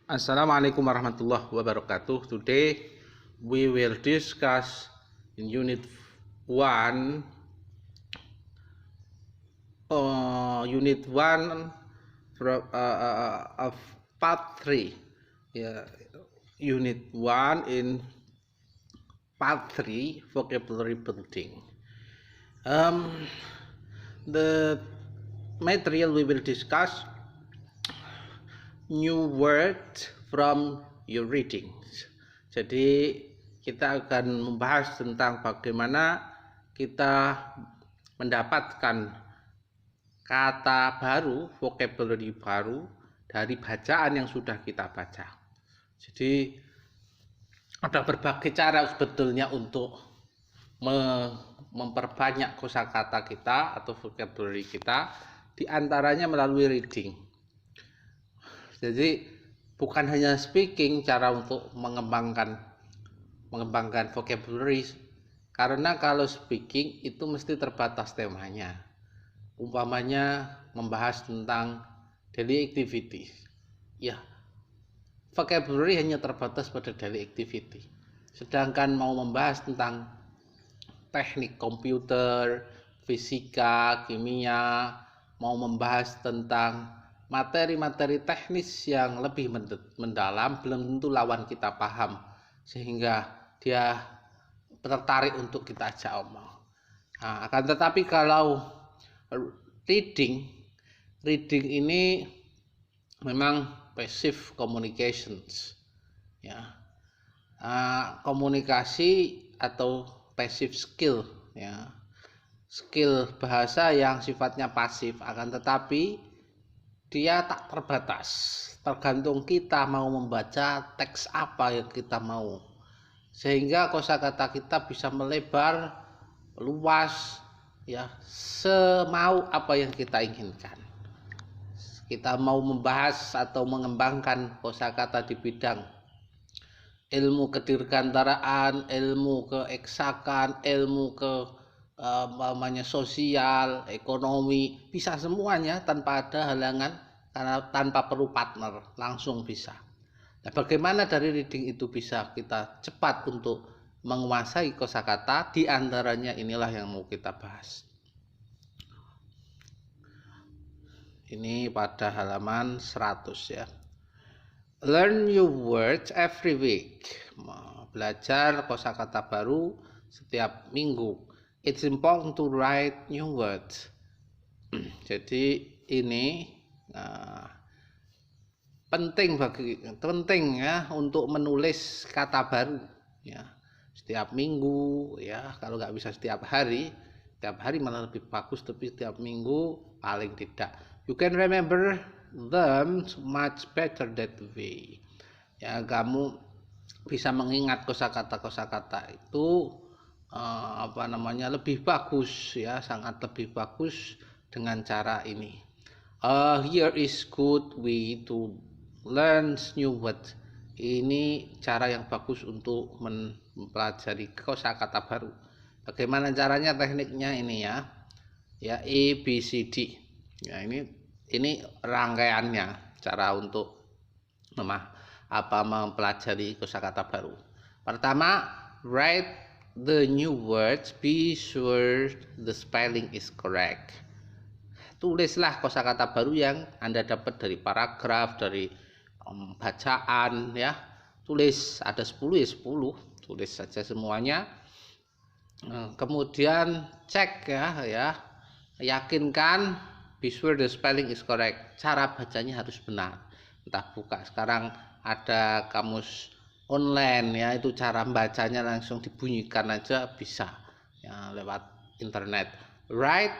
Assalamualaikum warahmatullahi wabarakatuh. Today we will discuss in unit 1 of part 3. Unit 1 in part 3 vocabulary building. The material we will discuss new words from your readings. Jadi kita akan membahas tentang bagaimana kita mendapatkan kata baru, vocabulary baru dari bacaan yang sudah kita baca. Jadi ada berbagai cara sebetulnya untuk memperbanyak kosakata kita atau vocabulary kita, di antaranya melalui reading. Jadi bukan hanya speaking cara untuk mengembangkan vocabulary, karena kalau speaking itu mesti terbatas temanya. Umpamanya membahas tentang daily activity, ya vocabulary hanya terbatas pada daily activity. Sedangkan mau membahas tentang teknik komputer, fisika, kimia, mau membahas tentang materi-materi teknis yang lebih mendalam, belum tentu lawan kita paham sehingga dia tertarik untuk kita ajak omong. Nah, akan tetapi kalau reading ini memang passive communications, ya, komunikasi atau passive skill, ya, skill bahasa yang sifatnya pasif, akan tetapi dia tak terbatas, tergantung kita mau membaca teks apa yang kita mau, sehingga kosakata kita bisa melebar luas, ya, semau apa yang kita inginkan. Kita mau membahas atau mengembangkan kosakata di bidang ilmu kedirgantaraan, ilmu keeksakan, ilmu sosial, ekonomi, bisa semuanya tanpa ada halangan, karena tanpa perlu partner, langsung bisa. Nah, bagaimana dari reading itu bisa kita cepat untuk menguasai kosakata? Di antaranya inilah yang mau kita bahas. Ini pada halaman 100, ya. Learn new words every week. Belajar kosakata baru setiap minggu. It's important to write new words. Jadi ini penting ya untuk menulis kata baru, ya, setiap minggu, ya. Kalau nggak bisa setiap hari malah lebih bagus, tapi setiap minggu paling tidak. You can remember them much better that way. Ya, kamu bisa mengingat kosakata itu lebih bagus, ya, sangat lebih bagus dengan cara ini. Here is good way to learn new words. Ini cara yang bagus untuk mempelajari kosakata baru. Bagaimana caranya, tekniknya ini, ya. Ya, A B C D. Ya, ini rangkaiannya, cara untuk mempelajari kosakata baru. Pertama, write the new words, be sure the spelling is correct. Tulislah kosakata baru yang Anda dapat dari paragraf, dari bacaan, ya. Tulis, ada 10 ya 10, tulis saja semuanya. Kemudian cek, ya, yakinkan, be sure the spelling is correct, cara bacanya harus benar. Entah buka sekarang ada kamus online, ya, itu cara bacanya langsung dibunyikan aja bisa, ya, lewat internet. Write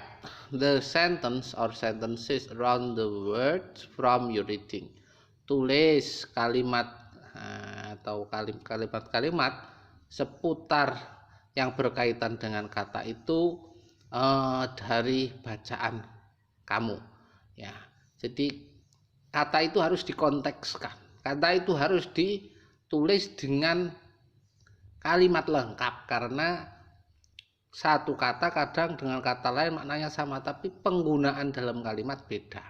the sentence or sentences around the words from your reading. Tulis kalimat atau kalimat-kalimat seputar yang berkaitan dengan kata itu dari bacaan kamu, ya. Jadi kata itu harus dikontekskan, kata itu harus ditulis dengan kalimat lengkap, karena satu kata kadang dengan kata lain maknanya sama, tapi penggunaan dalam kalimat beda.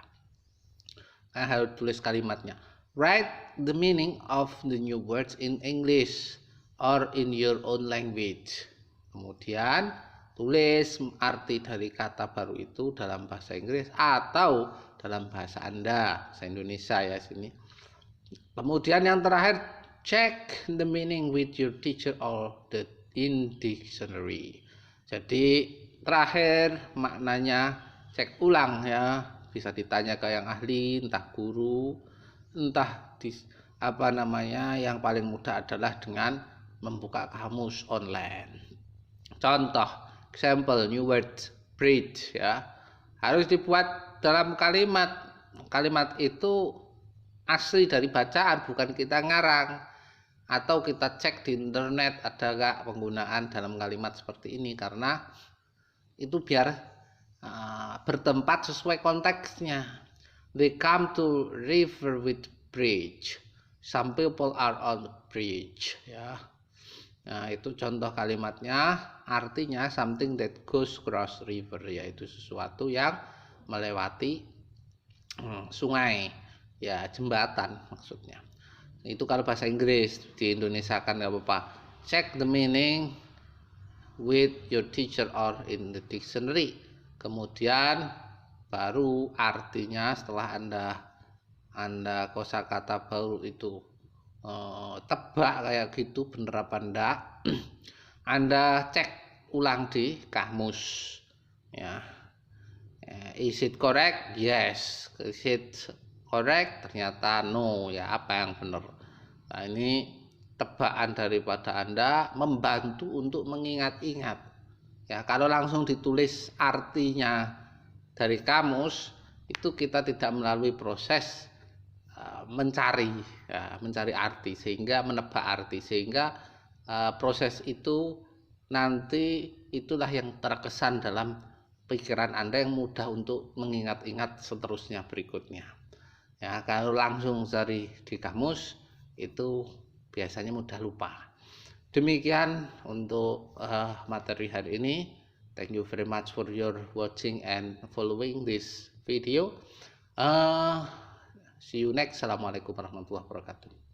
Harus tulis kalimatnya. Write the meaning of the new words in English or in your own language. Kemudian tulis arti dari kata baru itu dalam bahasa Inggris atau dalam bahasa Anda, bahasa Indonesia ya sini. Kemudian yang terakhir, check the meaning with your teacher or in dictionary. Jadi terakhir maknanya cek ulang ya, bisa ditanya ke yang ahli, entah guru, entah yang paling mudah adalah dengan membuka kamus online. Contoh, example, new word bridge ya, harus dibuat dalam kalimat. Kalimat itu asli dari bacaan, bukan kita ngarang. Atau kita cek di internet ada nggak penggunaan dalam kalimat seperti ini, karena itu biar bertempat sesuai konteksnya. They come to river with bridge. Some people are on the bridge ya. Nah, itu contoh kalimatnya, artinya something that goes cross river, yaitu sesuatu yang melewati sungai, ya jembatan maksudnya. Itu kalau bahasa Inggris, di Indonesia kan nggak apa-apa. Check the meaning with your teacher or in the dictionary. Kemudian baru artinya setelah Anda kosakata baru itu tebak kayak gitu bener apa enggak, Anda cek ulang di kamus ya. Is it correct? Yes. Is it correct? Ternyata no ya, apa yang benar. Nah, ini tebakan daripada Anda membantu untuk mengingat-ingat ya. Kalau langsung ditulis artinya dari kamus, itu kita tidak melalui proses mencari arti, sehingga menebak arti, sehingga proses itu nanti itulah yang terkesan dalam pikiran Anda, yang mudah untuk mengingat-ingat seterusnya berikutnya ya. Kalau langsung cari di kamus itu biasanya mudah lupa. Demikian untuk materi hari ini. Thank you very much for your watching and following this video. See you next. Assalamualaikum warahmatullahi wabarakatuh.